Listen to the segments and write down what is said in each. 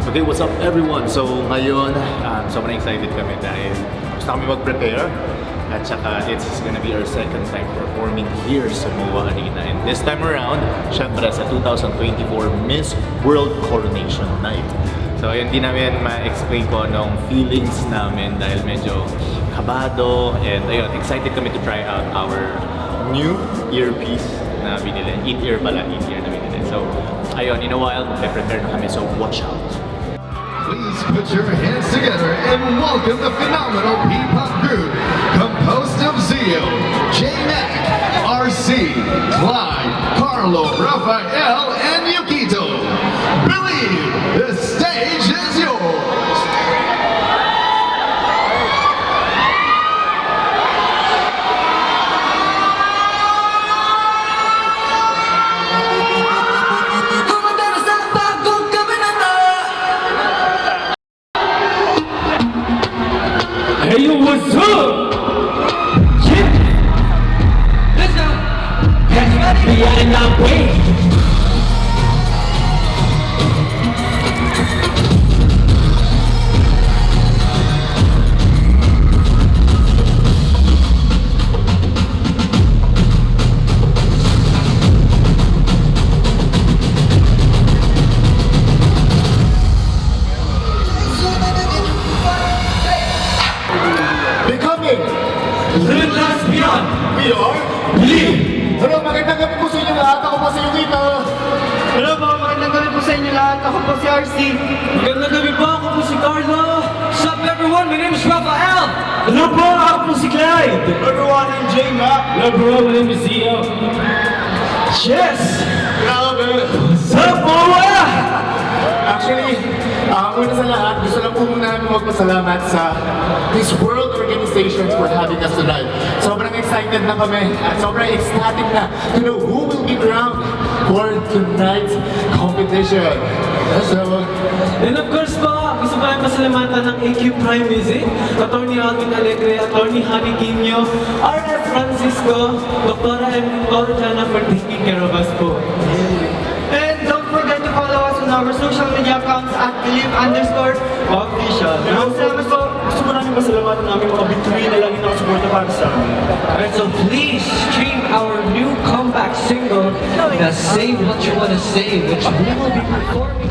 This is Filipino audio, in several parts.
Okay, what's up everyone? So ngayon, sobrang excited kami dahil gusto kami mag-prepare at saka it's gonna be our second time performing here sa MOA Arena. And this time around, syempre sa 2024 Miss World Coronation Night. So ayun, di namin ma-explain ko anong feelings namin dahil medyo kabado and ayun, excited kami to try out our new earpiece na binili. In-ear pala, in-ear na binili. So ayun, in a while, prepare na kami, so watch out. Please put your hands together and welcome the phenomenal P-pop group composed of Zio, J-Mac, RC, Clyde, Carlo, Rafael, and Yukito. Believe the stage is yours. Hey, yo, what's up? Yeah. Listen. Catch me and I'm waiting. Relentless Beyond! We are Believe! Hello, magandang gabi po sa inyo lahat. Ako po si Yukito. Hello po, magandang gabi po sa inyo lahat. Ako po si RC. Magandang gabi po, ako po si Carlo! What's up everyone? My name is Rafael! Hello po, ako po si Clyde! Everyone, I'm J-Mac. Hello bro, my name is Zio. Yes! Grabe. What's up, MOA? Actually, una sa lahat, gusto lang po muna namin magpasalamat sa Miss World Organizations for having us tonight. Sobrang excited na kami at sobrang ecstatic na to know who will be crowned for tonight's competition. So, And of course po, gusto ko lang pasalamatan ng AQ Prime Music, Attorney Alvin Alegre, Attorney Honey Quino, RS Francisco, Dr. M. Jana for taking care of us po. And don't forget to follow us on our social media accounts at believe_official. Maraming salamat po. Gusto ko namin pasalamatan namin mga bituin na lagi nakasuporta para sa amin. Alright, so please stream our new comeback single, the Say What You Wanna Say, which we will be performing.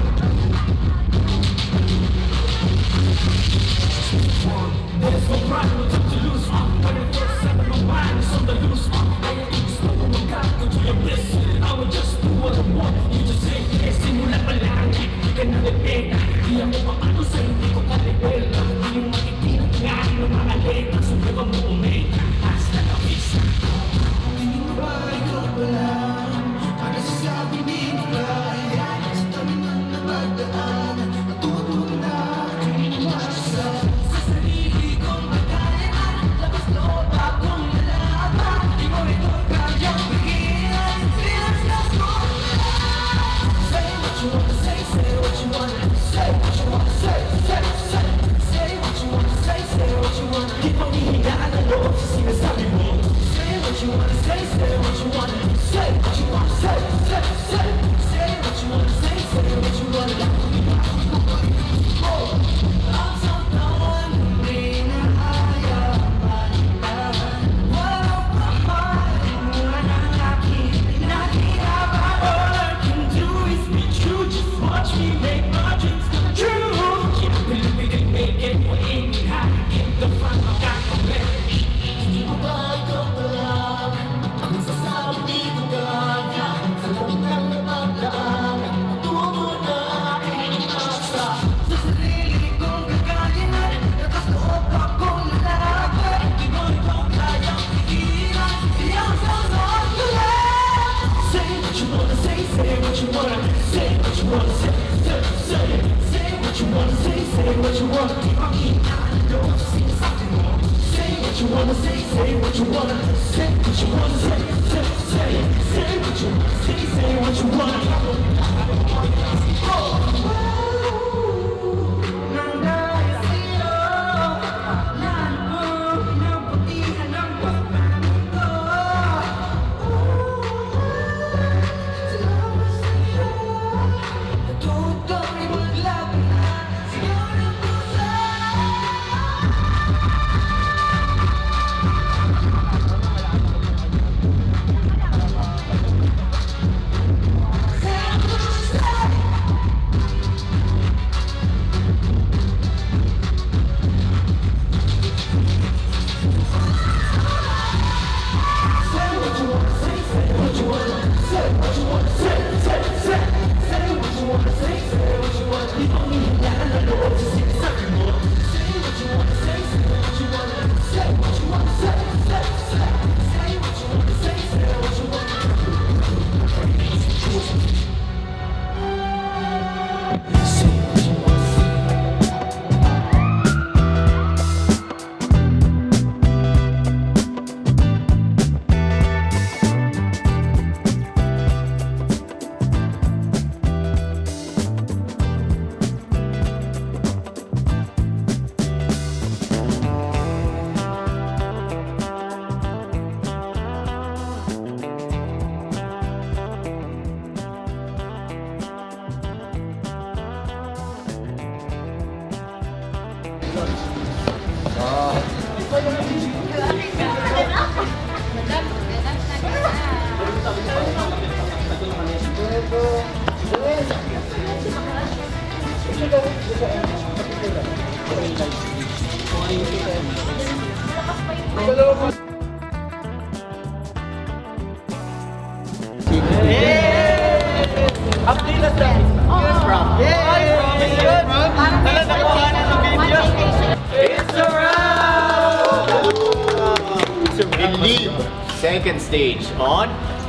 Believe second stage on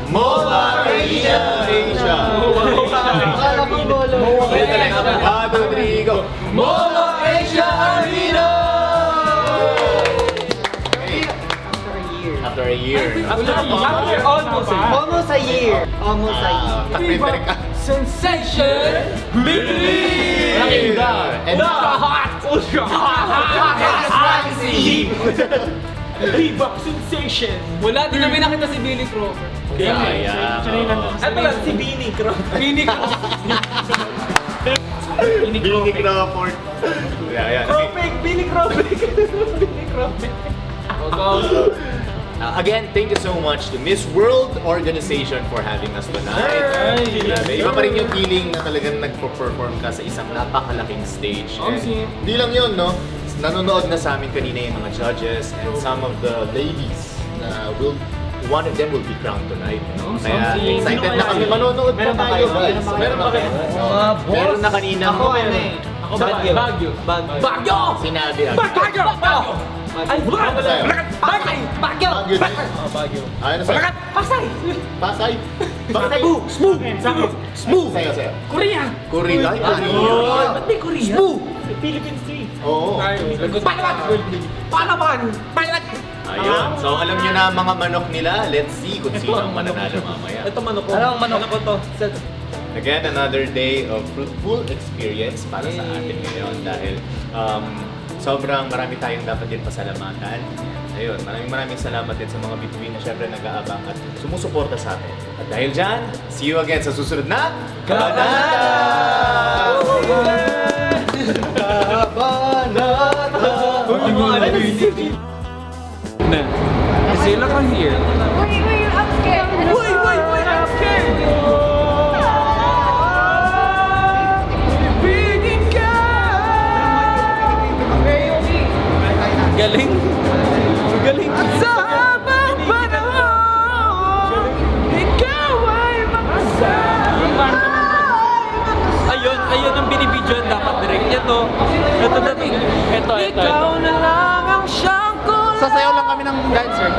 MOA Asia. Akala ko bolo. Rodrigo. MOA Asia Arena! After a year. Almost a year. Almost a year. Takpintarik ka. Sensation! Believe! And Ultra hot! Spicy! Viva Sensation! Wala din namin nakita si Billy Crawford. Kaya. Ano lang si Billy Crawford? Billy Crawford. Billy Crawford. Yeah. Billy Crawford. Billy Crawford. Again, thank you so much to Miss World Organization for having us tonight. Grabe. Iba pa rin yung feeling na talagang nagpo-perform ka sa isang napakalaking stage. And hindi lang yun, no? Nanonood na sa amin kanina yung mga judges and some of the ladies na one of them will be crowned tonight. No? Kaya excited na kami. Manonood pa tayo, guys. Meron ba kayo? Meron na kanina. Ako ano eh. Baguio. Baguio! Sinabi agad. Baguio! Ay, Baguio! Baguio! Baguio. Ano sa'yo? Pasay! Pasay. Pasay. Smooth! Sayo. Korea! Korea. Ay, Korea. Ba't may Korea? Smooth! Philippines 3. Oo. Palawan! Ayun. So alam nyo na mga manok nila. Let's see kung sino ang mananalo mamaya. Ito manok ko. Anong manok ko to? Again, another day of fruitful experience para sa atin ngayon dahil sobrang marami tayong dapat din pasalamatan. Ayun, maraming salamat din sa mga bituin na syempre nag-aabang at sumusuporta sa atin. At dahil dyan, see you again sa susunod na Kabanata! Sila ka here. Wait, I'm scared. Wait, I'm scared! Biging ka! Galing. Galing. At sa habang panahon, ikaw ay makasama. Ayun ang binibidyoan dapat direct. Ito. Ikaw na lang ang siyang kulang. Sasayaw lang kami ng dancer.